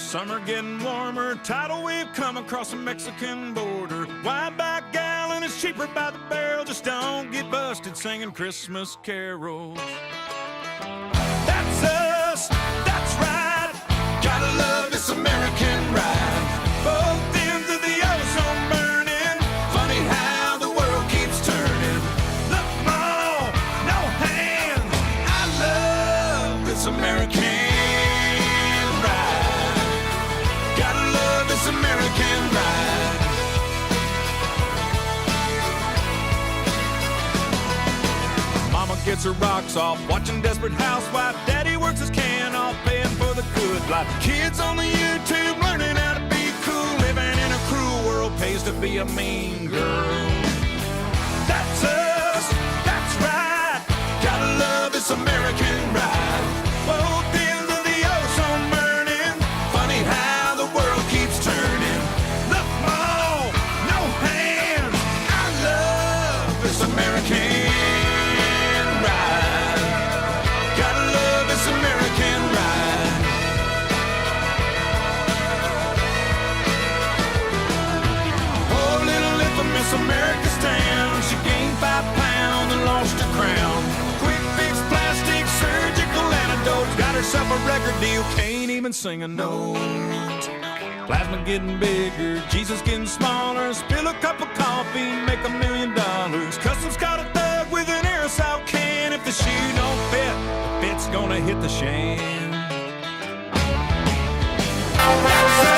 Summer getting warmer, tidal wave come across the Mexican border. Wide back gallon is cheaper by the barrel. Just don't get busted singing Christmas carols. That's us, that's right. Gotta love this American ride. Both ends of the ozone burning. Funny how the world keeps turning. Look, Mom, no hands. I love this American ride. Gotta love this American ride. Mama gets her rocks off, watching Desperate Housewife. Daddy works his can off, paying for the good life. Kids on the YouTube learning how to be cool. Living in a cruel world pays to be a mean girl. That's us, that's right. Gotta love this American ride. Both ends of the ozone burning. Funny how the world keeps turning. Look, Mom, no hands. I love this American ride. Gotta love this American ride. Oh, little infamous America's town. She gained 5 pounds and lost her crown. Quick fix, plastic, surgical antidotes. Got herself a record deal, can't even sing a note. Plasma getting bigger, Jesus getting smaller. Spill a cup of coffee, make $1 million. Customs caught a thug with an aerosol can. If the shoe don't fit, the fit's gonna hit the shan. That's